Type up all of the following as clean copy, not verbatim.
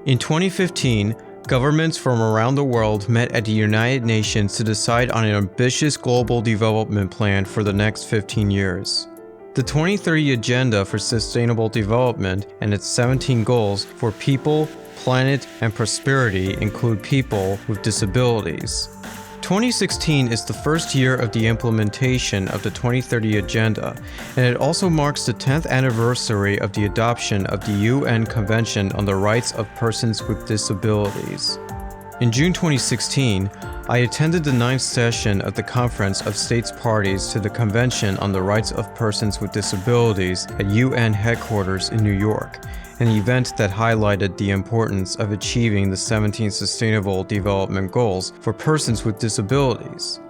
In 2015, governments from around the world met at the United Nations to decide on an ambitious global development plan for the next 15 years. The 2030 Agenda for Sustainable Development and its 17 goals for people, planet, and prosperity include people with disabilities. 2016 is the first year of the implementation of the 2030 Agenda, and it also marks the 10th anniversary of the adoption of the UN Convention on the Rights of Persons with Disabilities. In June 2016, I attended the 9th session of the Conference of States Parties to the Convention on the Rights of Persons with Disabilities at UN headquarters in New York, an event that highlighted the importance of achieving the 17 Sustainable Development Goals for persons with disabilities.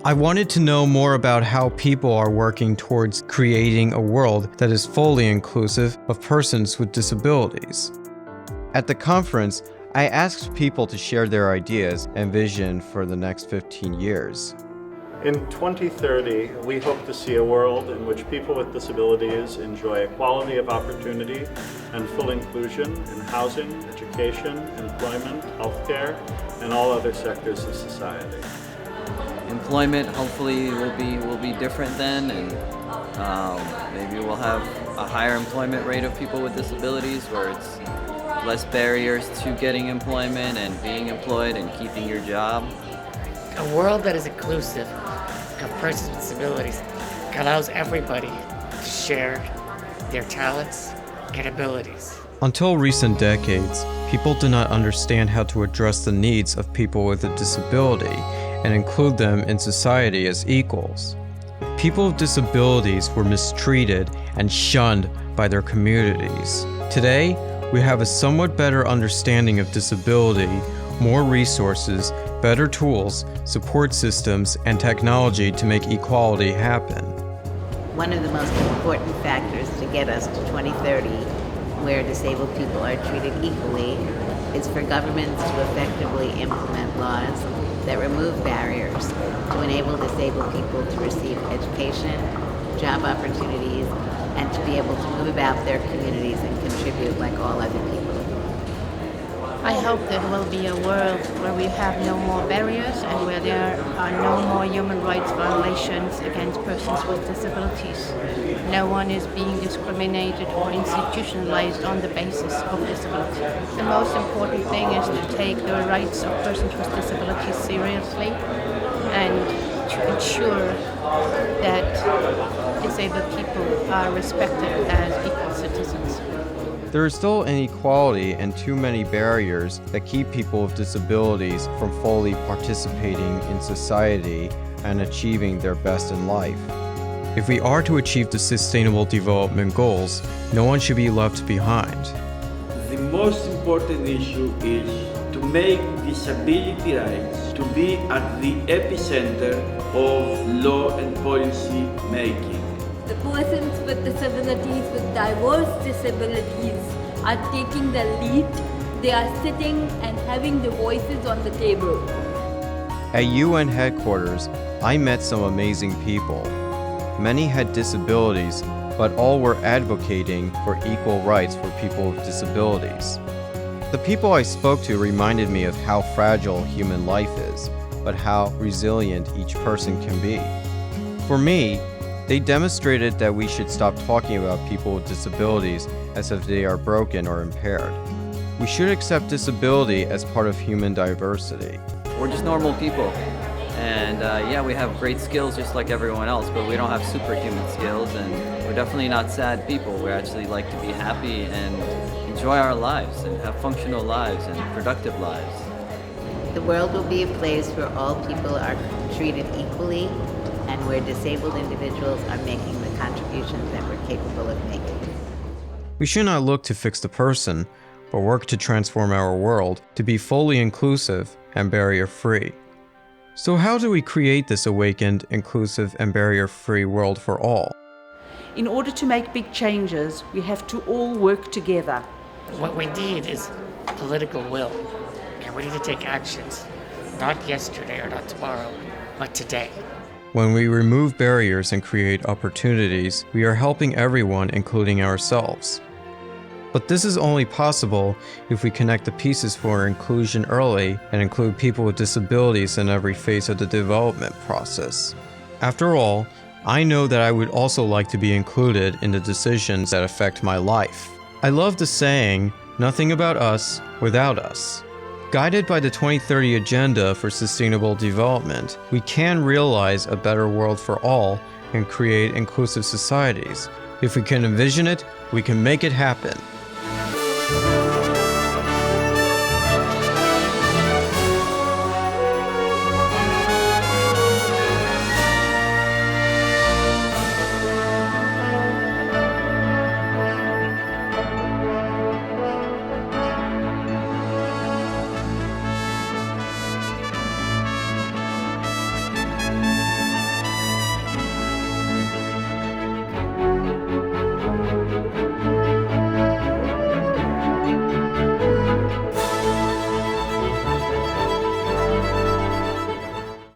I wanted to know more about how people are working towards creating a world that is fully inclusive of persons with disabilities. At the conference, I asked people to share their ideas and vision for the next 15 years. In 2030, we hope to see a world in which people with disabilities enjoy equality of opportunity and full inclusion in housing, education, employment, healthcare, and all other sectors of society. Employment hopefully will be different then, and maybe we'll have a higher employment rate of people with disabilities where it's less barriers to getting employment and being employed and keeping your job. A world that is inclusive of persons with disabilities allows everybody to share their talents and abilities. Until recent decades, people did not understand how to address the needs of people with a disability and include them in society as equals. People with disabilities were mistreated and shunned by their communities. Today, we have a somewhat better understanding of disability, more resources, better tools, support systems, and technology to make equality happen. One of the most important factors to get us to 2030, where disabled people are treated equally, is for governments to effectively implement laws that remove barriers to enable disabled people to receive education, job opportunities, and to be able to move about their communities and contribute like all other people. I hope there will be a world where we have no more barriers and where there are no more human rights violations against persons with disabilities. No one is being discriminated or institutionalized on the basis of disability. The most important thing is to take the rights of persons with disabilities seriously and to ensure that disabled people are respected as equal citizens. There is still inequality and too many barriers that keep people with disabilities from fully participating in society and achieving their best in life. If we are to achieve the Sustainable Development Goals, no one should be left behind. The most important issue is to make disability rights to be at the epicenter of law and policy making. The persons with disabilities, with diverse disabilities, are taking the lead. They are sitting and having their voices on the table. At UN headquarters, I met some amazing people. Many had disabilities, but all were advocating for equal rights for people with disabilities. The people I spoke to reminded me of how fragile human life is, but how resilient each person can be. For me, they demonstrated that we should stop talking about people with disabilities as if they are broken or impaired. We should accept disability as part of human diversity. We're just normal people. And we have great skills just like everyone else, but we don't have superhuman skills, and we're definitely not sad people. We actually like to be happy and enjoy our lives and have functional lives and productive lives. The world will be a place where all people are treated equally and where disabled individuals are making the contributions that we're capable of making. We should not look to fix the person, but work to transform our world to be fully inclusive and barrier-free. So how do we create this awakened, inclusive, and barrier-free world for all? In order to make big changes, we have to all work together. What we need is political will, and we need to take actions. Not yesterday or not tomorrow, but today. When we remove barriers and create opportunities, we are helping everyone, including ourselves. But this is only possible if we connect the pieces for inclusion early and include people with disabilities in every phase of the development process. After all, I know that I would also like to be included in the decisions that affect my life. I love the saying, "Nothing about us without us." Guided by the 2030 Agenda for Sustainable Development, we can realize a better world for all and create inclusive societies. If we can envision it, we can make it happen.